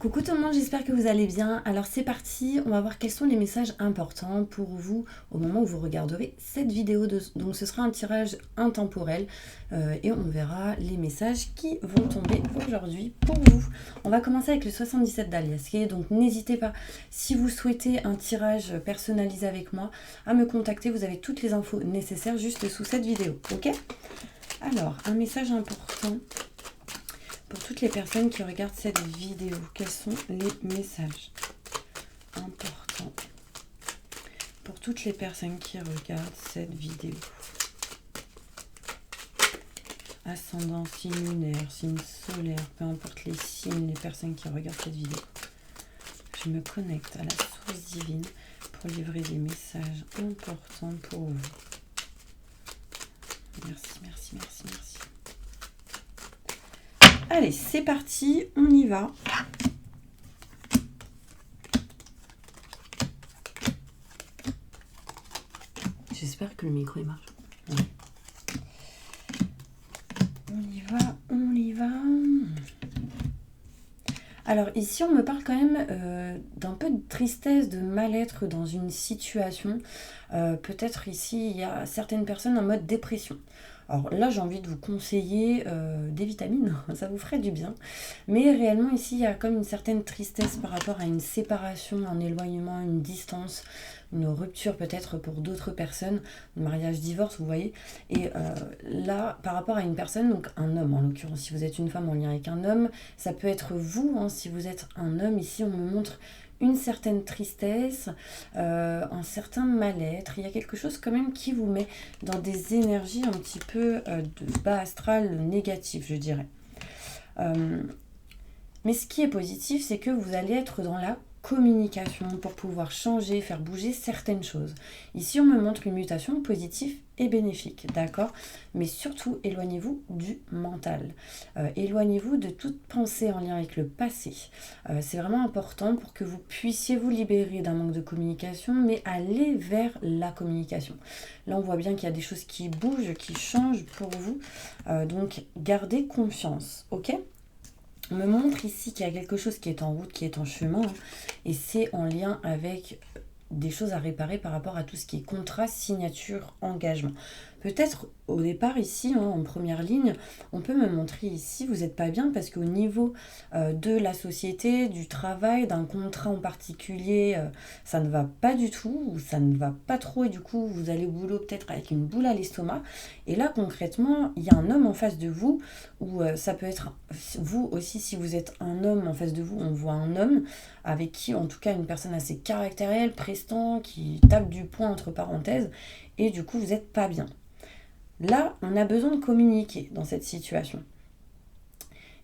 Coucou tout le monde, j'espère que vous allez bien. Alors c'est parti, on va voir quels sont les messages importants pour vous au moment où vous regarderez cette vidéo. Donc ce sera un tirage intemporel et on verra les messages qui vont tomber aujourd'hui pour vous. On va commencer avec le 77 d'Aliaske, donc n'hésitez pas, si vous souhaitez un tirage personnalisé avec moi, à me contacter. Vous avez toutes les infos nécessaires juste sous cette vidéo, ok? Alors, un message important pour toutes les personnes qui regardent cette vidéo. Quels sont les messages importants pour toutes les personnes qui regardent cette vidéo? Ascendant, signe lunaire, signe solaire, peu importe les signes, les personnes qui regardent cette vidéo. Je me connecte à la source divine pour livrer des messages importants pour vous. Merci, merci, merci, merci. Allez, c'est parti, on y va. J'espère que le micro il marche. Ouais. On y va, on y va. Alors ici, on me parle quand même d'un peu de tristesse, de mal-être dans une situation. Peut-être ici, il y a certaines personnes en mode dépression. Alors là, j'ai envie de vous conseiller des vitamines, ça vous ferait du bien. Mais réellement, ici, il y a comme une certaine tristesse par rapport à une séparation, un éloignement, une distance, une rupture peut-être pour d'autres personnes, un mariage, divorce, vous voyez. Et là, par rapport à une personne, donc un homme en l'occurrence, si vous êtes une femme en lien avec un homme, ça peut être vous, hein, si vous êtes un homme. Ici, on me montre une certaine tristesse, un certain mal-être. Il y a quelque chose quand même qui vous met dans des énergies un petit peu de bas astral négatif, je dirais. Mais ce qui est positif, c'est que vous allez être dans la communication pour pouvoir changer, faire bouger certaines choses. Ici, on me montre une mutation positive et bénéfique, d'accord? Mais surtout, éloignez-vous du mental. Éloignez-vous de toute pensée en lien avec le passé. C'est vraiment important pour que vous puissiez vous libérer d'un manque de communication, mais aller vers la communication. Là, on voit bien qu'il y a des choses qui bougent, qui changent pour vous. Donc, gardez confiance, ok? On me montre ici qu'il y a quelque chose qui est en route, qui est en chemin, hein, et c'est en lien avec des choses à réparer par rapport à tout ce qui est contrat, signature, engagement. Peut-être au départ ici, hein, en première ligne, on peut me montrer ici, vous n'êtes pas bien parce qu'au niveau de la société, du travail, d'un contrat en particulier, ça ne va pas du tout, ou ça ne va pas trop, et du coup vous allez au boulot peut-être avec une boule à l'estomac. Et là concrètement, il y a un homme en face de vous, ou ça peut être vous aussi, si vous êtes un homme en face de vous, on voit un homme avec qui, en tout cas une personne assez caractérielle, prestant, qui tape du poing entre parenthèses, et du coup vous n'êtes pas bien. Là, on a besoin de communiquer dans cette situation.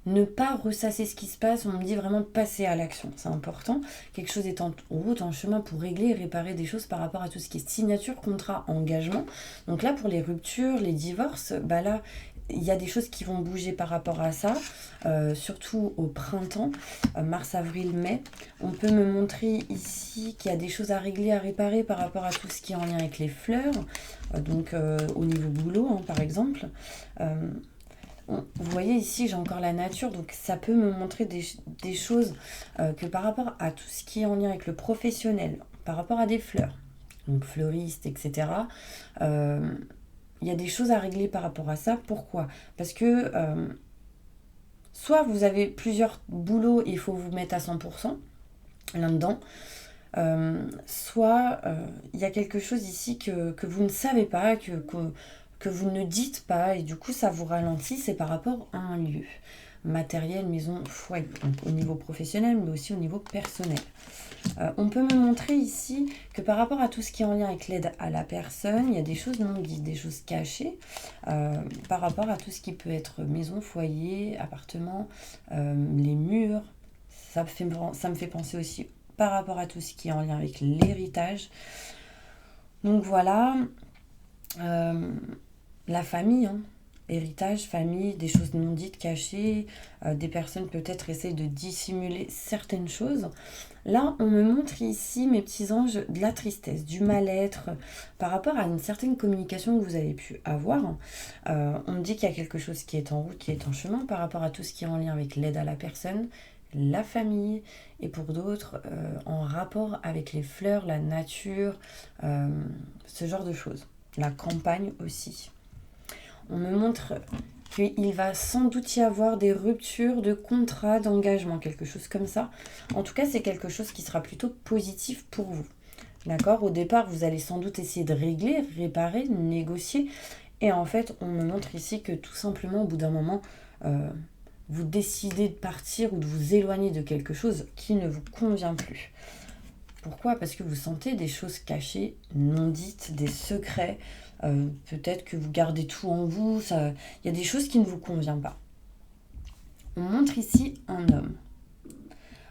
Ne pas ressasser ce qui se passe, on me dit vraiment de passer à l'action, c'est important. Quelque chose est en route, en chemin pour régler et réparer des choses par rapport à tout ce qui est signature, contrat, engagement. Donc là, pour les ruptures, les divorces, bah là, il y a des choses qui vont bouger par rapport à ça, surtout au printemps, mars, avril, mai. On peut me montrer ici qu'il y a des choses à régler, à réparer par rapport à tout ce qui est en lien avec les fleurs, donc au niveau boulot, hein, par exemple. Vous voyez ici, j'ai encore la nature, donc ça peut me montrer des choses que par rapport à tout ce qui est en lien avec le professionnel, par rapport à des fleurs, donc fleuristes, etc., il y a des choses à régler par rapport à ça. Pourquoi? Parce que soit vous avez plusieurs boulots et il faut vous mettre à 100% là-dedans, soit il y a quelque chose ici que vous ne savez pas, que vous ne dites pas, et du coup ça vous ralentit. C'est par rapport à un lieu matériel, maison, foyer, donc au niveau professionnel, mais aussi au niveau personnel. On peut me montrer ici que par rapport à tout ce qui est en lien avec l'aide à la personne, il y a des choses non dites, des choses cachées, par rapport à tout ce qui peut être maison, foyer, appartement, les murs. Ça me fait penser aussi par rapport à tout ce qui est en lien avec l'héritage. Donc voilà, la famille, hein. Héritage, famille, des choses non dites, cachées, des personnes peut-être essayent de dissimuler certaines choses. Là, on me montre ici, mes petits anges, de la tristesse, du mal-être, par rapport à une certaine communication que vous avez pu avoir. On me dit qu'il y a quelque chose qui est en route, qui est en chemin, par rapport à tout ce qui est en lien avec l'aide à la personne, la famille, et pour d'autres, en rapport avec les fleurs, la nature, ce genre de choses. La campagne aussi. On me montre qu'il va sans doute y avoir des ruptures de contrat, d'engagement, quelque chose comme ça. En tout cas, c'est quelque chose qui sera plutôt positif pour vous. D'accord ? Au départ, vous allez sans doute essayer de régler, réparer, négocier. Et en fait, on me montre ici que tout simplement, au bout d'un moment, vous décidez de partir ou de vous éloigner de quelque chose qui ne vous convient plus. Pourquoi ? Parce que vous sentez des choses cachées, non dites, des secrets. Peut-être que vous gardez tout en vous. Il y a des choses qui ne vous conviennent pas. On montre ici un homme.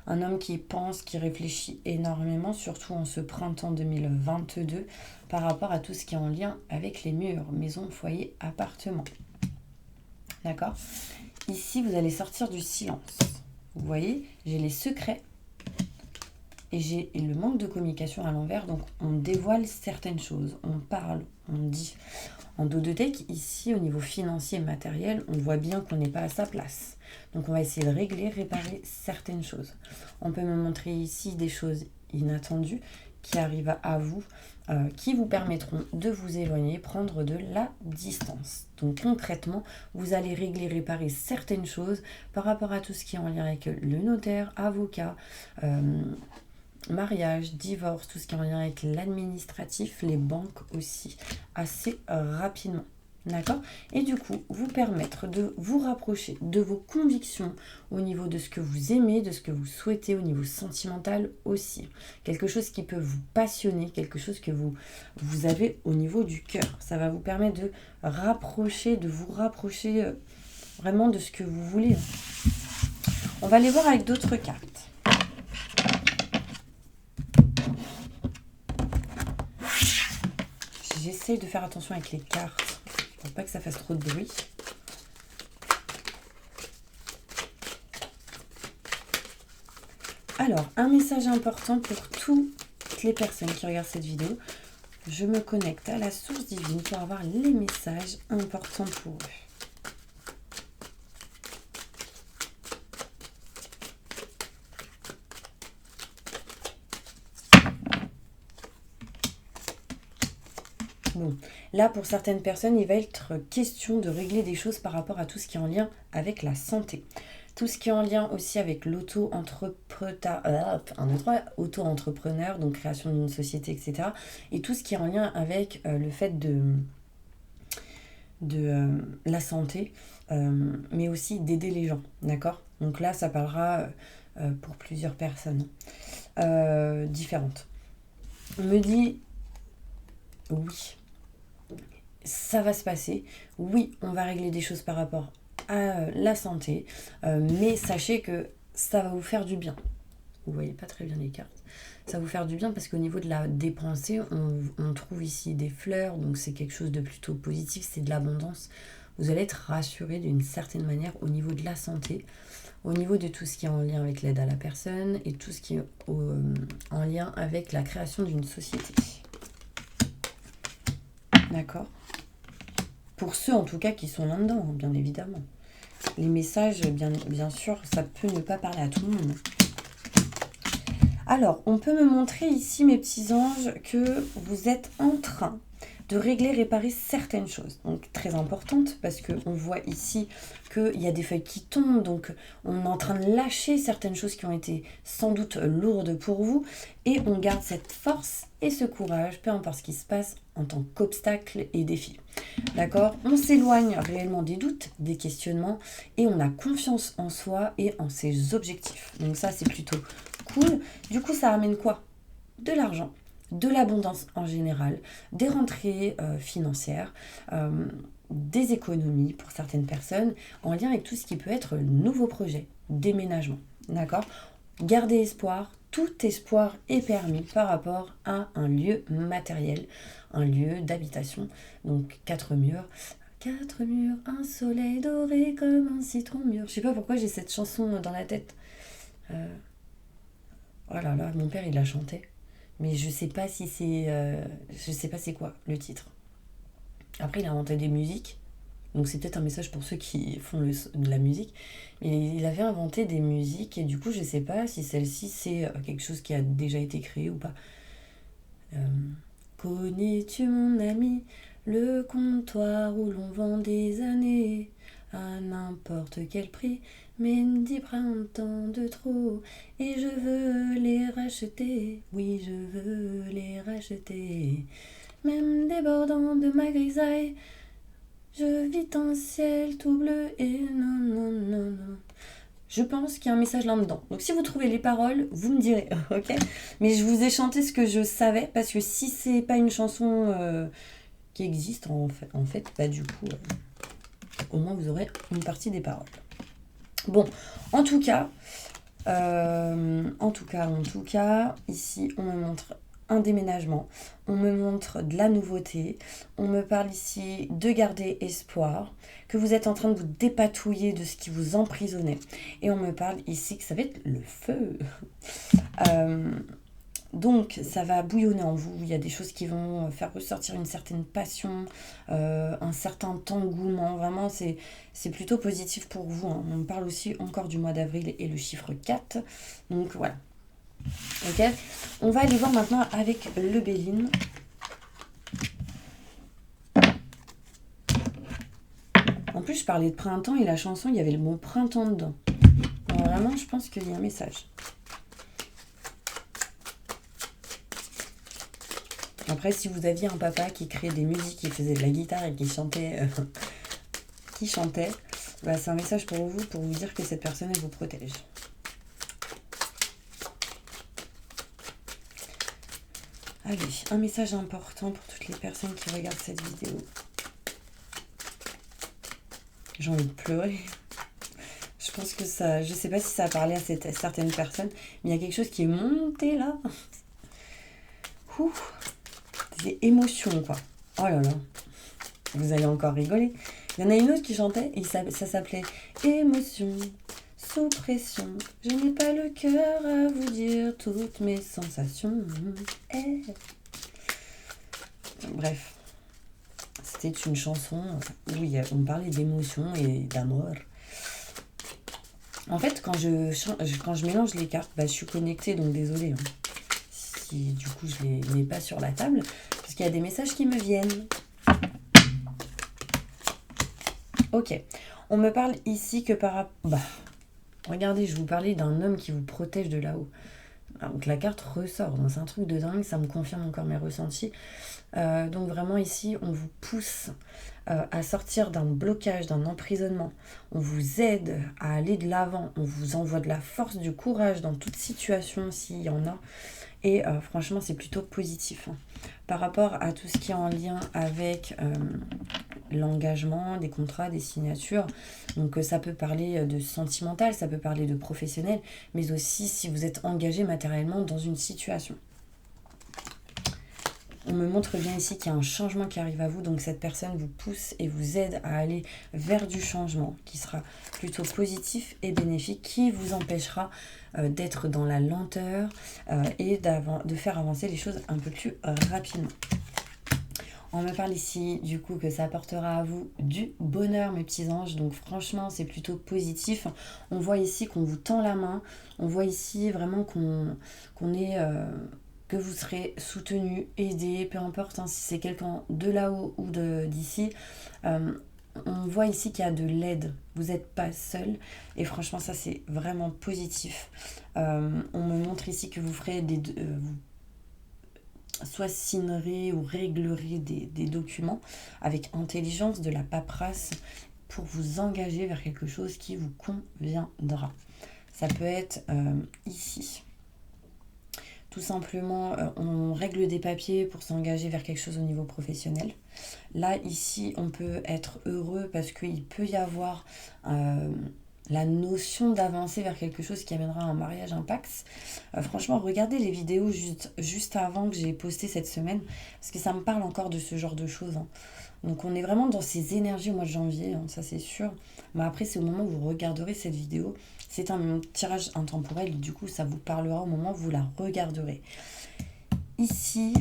Un homme qui pense, qui réfléchit énormément, surtout en ce printemps 2022, par rapport à tout ce qui est en lien avec les murs, maison, foyer, appartement. D'accord ? Ici, vous allez sortir du silence. Vous voyez, j'ai les secrets et j'ai le manque de communication à l'envers. Donc, on dévoile certaines choses, on parle, on dit. En dos de deck, ici, au niveau financier et matériel, on voit bien qu'on n'est pas à sa place. Donc, on va essayer de régler, réparer certaines choses. On peut me montrer ici des choses inattendues qui arrivent à vous, qui vous permettront de vous éloigner, prendre de la distance. Donc concrètement, vous allez régler, réparer certaines choses par rapport à tout ce qui est en lien avec le notaire, avocat, mariage, divorce, tout ce qui est en lien avec l'administratif, les banques aussi, assez rapidement. D'accord ? Et du coup, vous permettre de vous rapprocher de vos convictions au niveau de ce que vous aimez, de ce que vous souhaitez, au niveau sentimental aussi. Quelque chose qui peut vous passionner, quelque chose que vous avez au niveau du cœur. Ça va vous permettre de vous rapprocher vraiment de ce que vous voulez. On va aller voir avec d'autres cartes. J'essaie de faire attention avec les cartes. Pour pas que ça fasse trop de bruit. Alors, un message important pour toutes les personnes qui regardent cette vidéo. Je me connecte à la source divine pour avoir les messages importants pour eux. Bon, là, pour certaines personnes, il va être question de régler des choses par rapport à tout ce qui est en lien avec la santé. Tout ce qui est en lien aussi avec l'auto-entrepreneur, donc création d'une société, etc. Et tout ce qui est en lien avec le fait de la santé, mais aussi d'aider les gens, d'accord ? Donc là, ça parlera pour plusieurs personnes différentes. On me dit, oui, ça va se passer. Oui, on va régler des choses par rapport à la santé, mais sachez que ça va vous faire du bien. Vous voyez pas très bien les cartes. Ça va vous faire du bien parce qu'au niveau de des pensées, on trouve ici des fleurs, donc c'est quelque chose de plutôt positif, c'est de l'abondance. Vous allez être rassuré d'une certaine manière au niveau de la santé, au niveau de tout ce qui est en lien avec l'aide à la personne et tout ce qui est en lien avec la création d'une société. D'accord ? Pour ceux en tout cas qui sont là-dedans, bien évidemment. Les messages, bien sûr, ça peut ne pas parler à tout le monde. Alors, on peut me montrer ici, mes petits anges, que vous êtes en train de régler, réparer certaines choses. Donc, très importante, parce qu'on voit ici qu'il y a des feuilles qui tombent, donc on est en train de lâcher certaines choses qui ont été sans doute lourdes pour vous, et on garde cette force et ce courage, peu importe ce qui se passe, en tant qu'obstacle et défi. D'accord ? On s'éloigne réellement des doutes, des questionnements, et on a confiance en soi et en ses objectifs. Donc ça, c'est plutôt cool. Du coup, ça amène quoi ? De l'argent, de l'abondance en général, des rentrées financières, des économies pour certaines personnes, en lien avec tout ce qui peut être nouveau projet, déménagement. D'accord ? Gardez espoir. Tout espoir est permis par rapport à un lieu matériel, un lieu d'habitation. Donc 4 murs, un soleil doré comme un citron mûr. Je sais pas pourquoi j'ai cette chanson dans la tête. Oh là là, mon père il l'a chanté. Mais je sais pas si c'est... je sais pas c'est quoi le titre. Après il a inventé des musiques. Donc c'est peut-être un message pour ceux qui font de la musique. Mais il avait inventé des musiques et du coup je sais pas si celle-ci c'est quelque chose qui a déjà été créé ou pas. Connais-tu mon ami, le comptoir où l'on vend des années à n'importe quel prix, mais 10 printemps de trop, et je veux les racheter, oui je veux les racheter, même débordant de ma grisaille, je vis un ciel tout bleu et non, non, non, non. Je pense qu'il y a un message là-dedans. Donc si vous trouvez les paroles, vous me direz, ok? Mais je vous ai chanté ce que je savais, parce que si c'est pas une chanson qui existe, en fait bah du coup, au moins vous aurez une partie des paroles. Bon, en tout cas, ici on me montre un déménagement, on me montre de la nouveauté, on me parle ici de garder espoir, que vous êtes en train de vous dépatouiller de ce qui vous emprisonnait. Et on me parle ici que ça va être le feu. Donc ça va bouillonner en vous, il y a des choses qui vont faire ressortir une certaine passion, un certain engouement, vraiment c'est plutôt positif pour vous, hein. On me parle aussi encore du mois d'avril et le chiffre 4, donc voilà. Ok, on va aller voir maintenant avec le Béline. En plus je parlais de printemps et la chanson il y avait le mot printemps dedans. Alors vraiment je pense qu'il y a un message. Après, si vous aviez un papa qui créait des musiques, qui faisait de la guitare et qui chantait, bah, c'est un message pour vous dire que cette personne, elle vous protège. Allez, un message important pour toutes les personnes qui regardent cette vidéo. J'ai envie de pleurer. Je pense que ça, je sais pas si ça a parlé à certaines personnes, mais il y a quelque chose qui est monté là. Ouh. Des émotions, quoi. Oh là là. Vous allez encore rigoler. Il y en a une autre qui chantait et ça s'appelait Émotion sous pression. Je n'ai pas le cœur à vous dire toutes mes sensations. Hey. Bref. C'était une chanson où on parlait d'émotion et d'amour. En fait, quand je mélange les cartes, bah, je suis connectée, donc désolée. Hein. Si du coup je les mets pas sur la table, parce qu'il y a des messages qui me viennent. Ok, on me parle ici que regardez, je vous parlais d'un homme qui vous protège de là-haut. Donc la carte ressort, donc c'est un truc de dingue, ça me confirme encore mes ressentis. Donc vraiment ici, on vous pousse à sortir d'un blocage, d'un emprisonnement. On vous aide à aller de l'avant, on vous envoie de la force, du courage dans toute situation s'il y en a. Et franchement, c'est plutôt positif. Hein. Par rapport à tout ce qui est en lien avec l'engagement, des contrats, des signatures. Donc ça peut parler de sentimental, ça peut parler de professionnel, mais aussi si vous êtes engagé matériellement dans une situation. On me montre bien ici qu'il y a un changement qui arrive à vous, donc cette personne vous pousse et vous aide à aller vers du changement qui sera plutôt positif et bénéfique, qui vous empêchera d'être dans la lenteur et de faire avancer les choses un peu plus rapidement. On me parle ici du coup que ça apportera à vous du bonheur mes petits anges, donc franchement c'est plutôt positif. On voit ici qu'on vous tend la main, on voit ici vraiment qu'on est... que vous serez soutenu, aidé, peu importe hein, si c'est quelqu'un de là-haut ou d'ici. On voit ici qu'il y a de l'aide, vous n'êtes pas seul et franchement ça c'est vraiment positif. On me montre ici que vous ferez vous soit signerez ou réglerez des documents avec intelligence, de la paperasse pour vous engager vers quelque chose qui vous conviendra. Ça peut être ici. Tout simplement, on règle des papiers pour s'engager vers quelque chose au niveau professionnel. Là, ici, on peut être heureux parce qu'il peut y avoir la notion d'avancer vers quelque chose qui amènera un mariage, un Pax. Franchement, regardez les vidéos juste avant que j'ai posté cette semaine, parce que ça me parle encore de ce genre de choses. Hein. Donc on est vraiment dans ces énergies au mois de janvier, hein, ça c'est sûr. Mais après, c'est au moment où vous regarderez cette vidéo. C'est un tirage intemporel, du coup ça vous parlera au moment où vous la regarderez. Ici,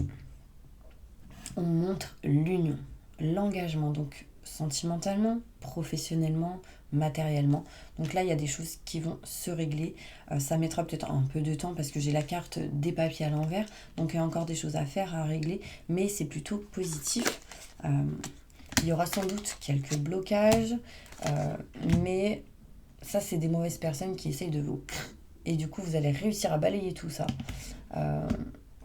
on montre l'union, l'engagement. Donc sentimentalement, professionnellement, matériellement. Donc là, il y a des choses qui vont se régler. Ça mettra peut-être un peu de temps parce que j'ai la carte des papiers à l'envers. Donc il y a encore des choses à faire, à régler. Mais c'est plutôt positif. Il y aura sans doute quelques blocages. Mais ça, c'est des mauvaises personnes qui essayent de vous... Et du coup, vous allez réussir à balayer tout ça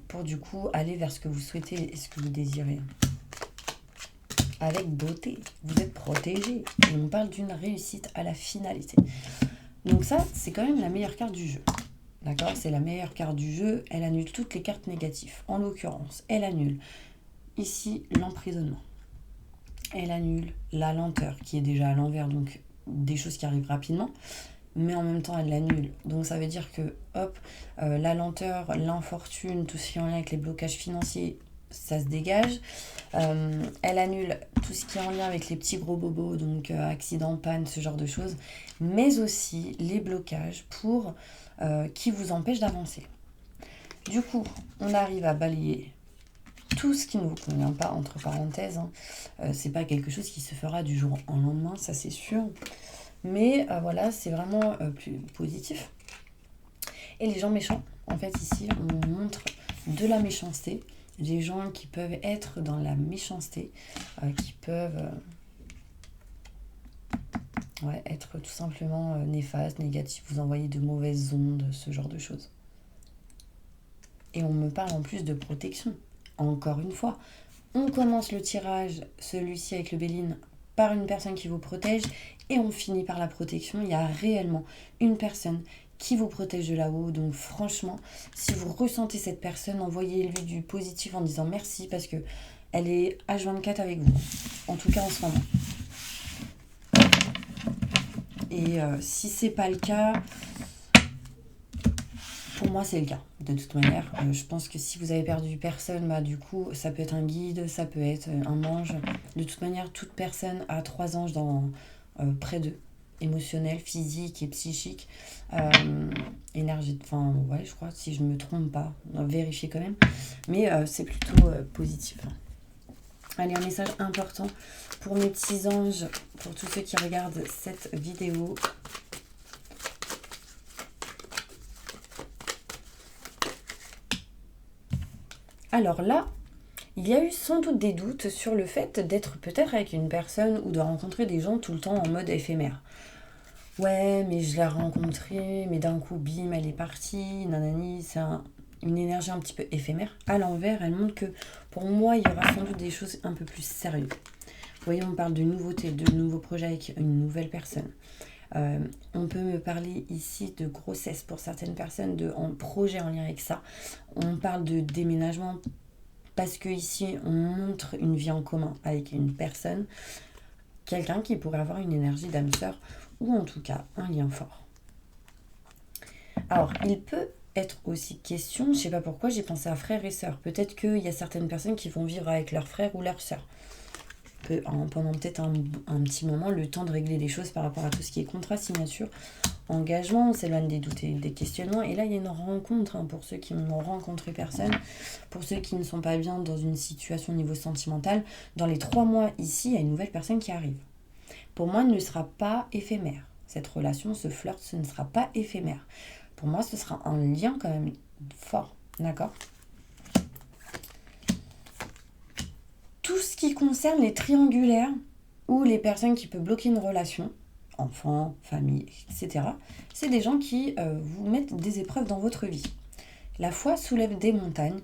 pour du coup aller vers ce que vous souhaitez et ce que vous désirez. Avec beauté, vous êtes protégé. Et on parle d'une réussite à la finalité. Donc ça, c'est quand même la meilleure carte du jeu. D'accord ? C'est la meilleure carte du jeu. Elle annule toutes les cartes négatives. En l'occurrence, elle annule ici l'emprisonnement. Elle annule la lenteur qui est déjà à l'envers, donc des choses qui arrivent rapidement. Mais en même temps, elle l'annule. Donc ça veut dire que, hop, la lenteur, l'infortune, tout ce qui est en lien avec les blocages financiers, ça se dégage. Elle annule tout ce qui est en lien avec les petits gros bobos, donc accident, panne, ce genre de choses, mais aussi les blocages qui vous empêchent d'avancer. Du coup, on arrive à balayer tout ce qui ne vous convient pas, entre parenthèses. C'est pas quelque chose qui se fera du jour au lendemain, ça c'est sûr. Mais voilà, c'est vraiment plus positif. Et les gens méchants, en fait, ici, on montre de la méchanceté. Des gens qui peuvent être dans la méchanceté, qui peuvent être tout simplement néfastes, négatifs, vous envoyer de mauvaises ondes, ce genre de choses. Et on me parle en plus de protection. Encore une fois, on commence le tirage, celui-ci avec le Béline, par une personne qui vous protège et on finit par la protection. Il y a réellement une personne qui vous protège de là-haut. Donc franchement, si vous ressentez cette personne, envoyez-lui du positif en disant merci parce que elle est H24 avec vous. En tout cas en ce moment. Et si c'est pas le cas, pour moi c'est le cas. De toute manière, je pense que si vous avez perdu personne, bah du coup ça peut être un guide, ça peut être un ange. De toute manière, toute personne a 3 anges près d'eux. Émotionnel, physique et psychique, énergie, enfin ouais je crois, si je me trompe pas, vérifiez quand même, mais c'est plutôt positif. Allez, un message important pour mes petits anges, pour tous ceux qui regardent cette vidéo. Alors là, il y a eu sans doute des doutes sur le fait d'être peut-être avec une personne ou de rencontrer des gens tout le temps en mode éphémère. Ouais, mais je l'ai rencontrée, mais d'un coup, bim, elle est partie, nanani, c'est une énergie un petit peu éphémère. À l'envers, elle montre que pour moi, il y aura sans doute des choses un peu plus sérieuses. Vous voyez, on parle de nouveautés, de nouveaux projets avec une nouvelle personne. On peut me parler ici de grossesse pour certaines personnes, de projet en lien avec ça. On parle de déménagement parce que ici, on montre une vie en commun avec une personne, quelqu'un qui pourrait avoir une énergie d'âme sœur, ou en tout cas un lien fort. Alors, il peut être aussi question, je ne sais pas pourquoi, j'ai pensé à frères et sœurs. Peut-être qu'il y a certaines personnes qui vont vivre avec leur frère ou leur sœur. Pendant peut-être un petit moment, le temps de régler les choses par rapport à tout ce qui est contrat, signature, engagement, on s'éloigne des doutes et des questionnements. Et là, il y a une rencontre pour ceux qui n'ont rencontré personne, pour ceux qui ne sont pas bien dans une situation au niveau sentimental. Dans les 3 mois ici, il y a une nouvelle personne qui arrive. Pour moi, elle ne sera pas éphémère. Cette relation, ce flirt, ce ne sera pas éphémère. Pour moi, ce sera un lien quand même fort. D'accord ? Tout ce qui concerne les triangulaires ou les personnes qui peuvent bloquer une relation, enfants, famille, etc., c'est des gens qui vous mettent des épreuves dans votre vie. La foi soulève des montagnes,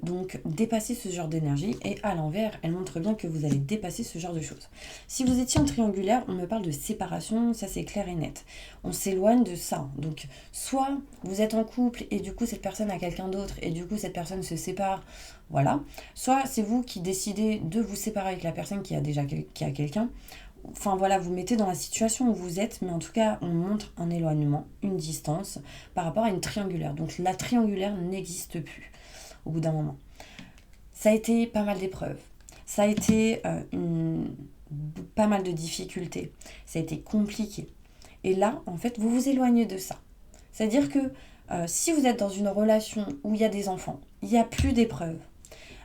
donc dépasser ce genre d'énergie, et à l'envers, elle montre bien que vous allez dépasser ce genre de choses. Si vous étiez en triangulaire, on me parle de séparation, ça c'est clair et net. On s'éloigne de ça. Donc soit vous êtes en couple et du coup cette personne a quelqu'un d'autre et du coup cette personne se sépare, voilà. Soit c'est vous qui décidez de vous séparer avec la personne qui a quelqu'un. Enfin voilà, vous mettez dans la situation où vous êtes, mais en tout cas, on montre un éloignement, une distance par rapport à une triangulaire. Donc la triangulaire n'existe plus au bout d'un moment. Ça a été pas mal d'épreuves. Ça a été pas mal de difficultés. Ça a été compliqué. Et là, en fait, vous vous éloignez de ça. C'est-à-dire que si vous êtes dans une relation où il y a des enfants, il n'y a plus d'épreuves,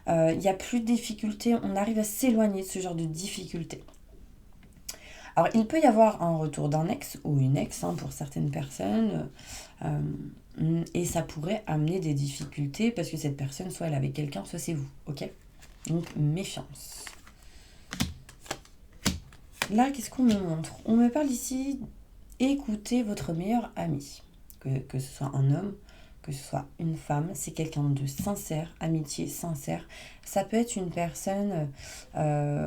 il n'y a plus de difficultés, on arrive à s'éloigner de ce genre de difficultés. Alors, il peut y avoir un retour d'un ex ou une ex pour certaines personnes. Et ça pourrait amener des difficultés parce que cette personne, soit elle est avec quelqu'un, soit c'est vous. Ok? Donc, méfiance. Là, qu'est-ce qu'on me montre? On me parle ici, écoutez votre meilleur ami. Que ce soit un homme, que ce soit une femme, c'est quelqu'un de sincère, amitié sincère. Ça peut être une personne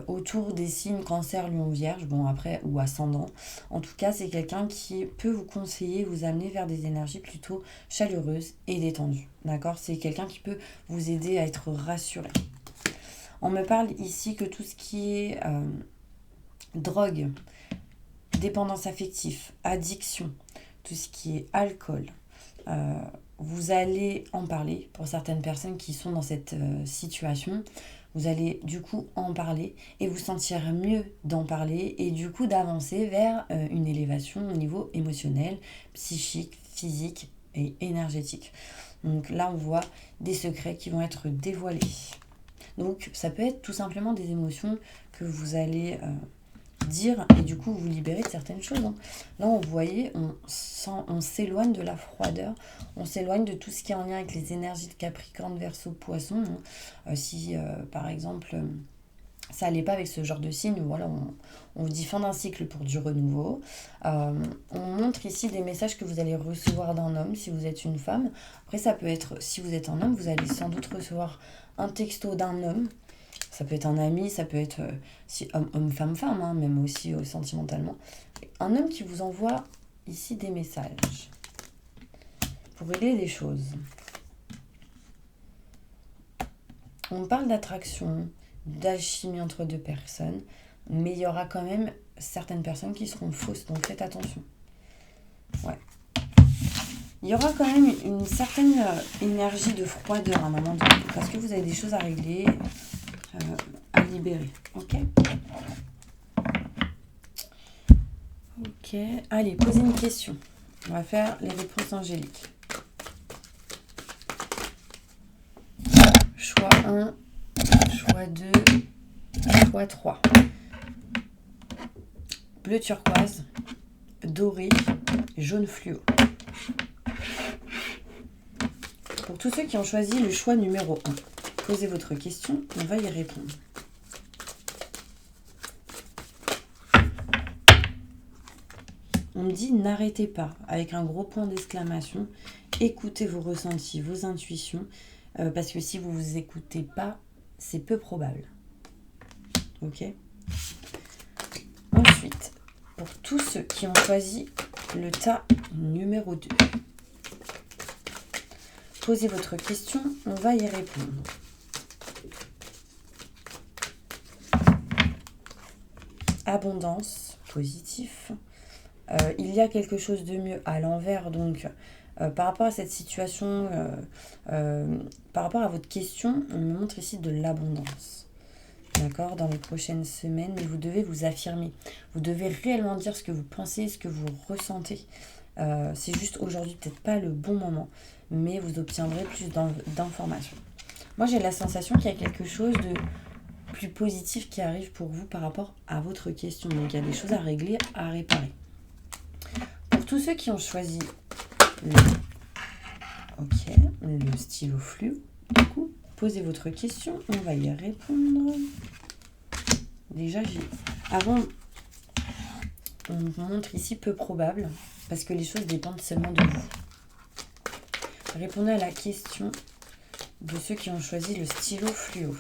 autour des signes cancer, lion, vierge, bon après, ou ascendant. En tout cas, c'est quelqu'un qui peut vous conseiller, vous amener vers des énergies plutôt chaleureuses et détendues. D'accord? C'est quelqu'un qui peut vous aider à être rassuré. On me parle ici que tout ce qui est drogue, dépendance affective, addiction, tout ce qui est alcool, vous allez en parler pour certaines personnes qui sont dans cette situation. Vous allez du coup en parler et vous sentir mieux d'en parler et du coup d'avancer vers une élévation au niveau émotionnel, psychique, physique et énergétique. Donc là, on voit des secrets qui vont être dévoilés. Donc ça peut être tout simplement des émotions que vous allez dire et du coup vous libérer de certaines choses. Là, vous voyez, on s'éloigne de la froideur, on s'éloigne de tout ce qui est en lien avec les énergies de Capricorne, Verseau, Poisson. Si par exemple ça n'allait pas avec ce genre de signe, voilà, on vous dit fin d'un cycle pour du renouveau. On montre ici des messages que vous allez recevoir d'un homme si vous êtes une femme. Après, ça peut être, si vous êtes un homme, vous allez sans doute recevoir un texto d'un homme. Ça peut être un ami, ça peut être si homme, femme, femme, même aussi sentimentalement. Un homme qui vous envoie ici des messages pour régler les choses. On parle d'attraction, d'alchimie entre deux personnes, mais il y aura quand même certaines personnes qui seront fausses, donc faites attention. Ouais. Il y aura quand même une certaine énergie de froideur à un moment donné, parce que vous avez des choses à régler, à libérer. Ok. Ok. Allez, posez une question. On va faire les réponses angéliques. Choix 1, choix 2, choix 3. Bleu turquoise, doré, jaune fluo. Pour tous ceux qui ont choisi le choix numéro 1, posez votre question, on va y répondre. On me dit n'arrêtez pas, avec un gros point d'exclamation, écoutez vos ressentis, vos intuitions, parce que si vous ne vous écoutez pas, c'est peu probable. Ok ? Ensuite, pour tous ceux qui ont choisi le tas numéro 2, posez votre question, on va y répondre. Abondance, positif. Il y a quelque chose de mieux à l'envers, donc par rapport à cette situation, par rapport à votre question, on me montre ici de l'abondance. D'accord, dans les prochaines semaines, mais vous devez vous affirmer. Vous devez réellement dire ce que vous pensez, ce que vous ressentez. C'est juste aujourd'hui peut-être pas le bon moment, mais vous obtiendrez plus d'informations. Moi, j'ai la sensation qu'il y a quelque chose de plus positif qui arrive pour vous par rapport à votre question. Donc, il y a des choses à régler, à réparer. Pour tous ceux qui ont choisi le stylo fluo, du coup, posez votre question, on va y répondre. Déjà, avant, on vous montre ici peu probable, parce que les choses dépendent seulement de vous. Répondez à la question de ceux qui ont choisi le stylo fluo.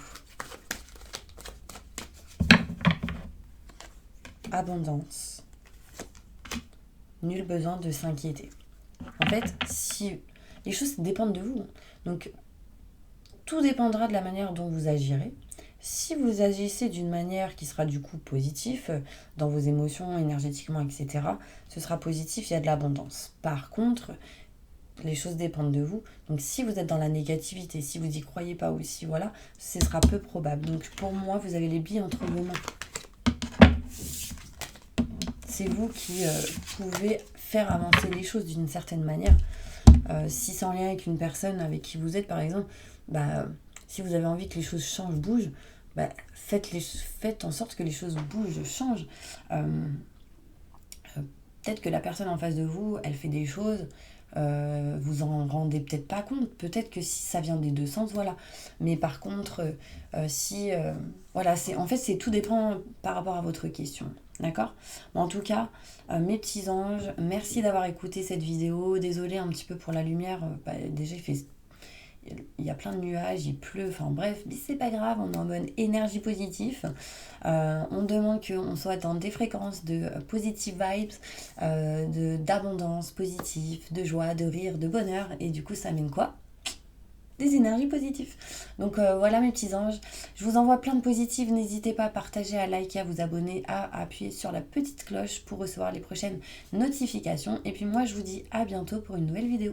Abondance. Nul besoin de s'inquiéter. En fait, si les choses dépendent de vous, donc tout dépendra de la manière dont vous agirez. Si vous agissez d'une manière qui sera du coup positive, dans vos émotions, énergétiquement, etc., ce sera positif, il y a de l'abondance. Par contre, les choses dépendent de vous. Donc si vous êtes dans la négativité, si vous n'y croyez pas ou si voilà, ce sera peu probable. Donc pour moi, vous avez les billes entre vos mains. C'est vous qui pouvez faire avancer les choses d'une certaine manière. Si c'est en lien avec une personne avec qui vous êtes, par exemple, si vous avez envie que les choses changent, bougent, faites en sorte que les choses bougent, changent. peut-être que la personne en face de vous, elle fait des choses, vous en rendez peut-être pas compte. Peut-être que si ça vient des deux sens, voilà. Mais par contre, si... voilà, en fait, c'est tout dépend par rapport à votre question. D'accord? En tout cas, mes petits anges, merci d'avoir écouté cette vidéo. Désolée un petit peu pour la lumière. Déjà, il y a plein de nuages, il pleut, enfin bref, mais c'est pas grave, on est en mode énergie positive. On demande qu'on soit dans des fréquences de positive vibes, d'abondance positive, de joie, de rire, de bonheur, et du coup ça amène quoi? Des énergies positives. Donc voilà mes petits anges, je vous envoie plein de positives, n'hésitez pas à partager, à liker, à vous abonner, à appuyer sur la petite cloche pour recevoir les prochaines notifications. Et puis moi je vous dis à bientôt pour une nouvelle vidéo.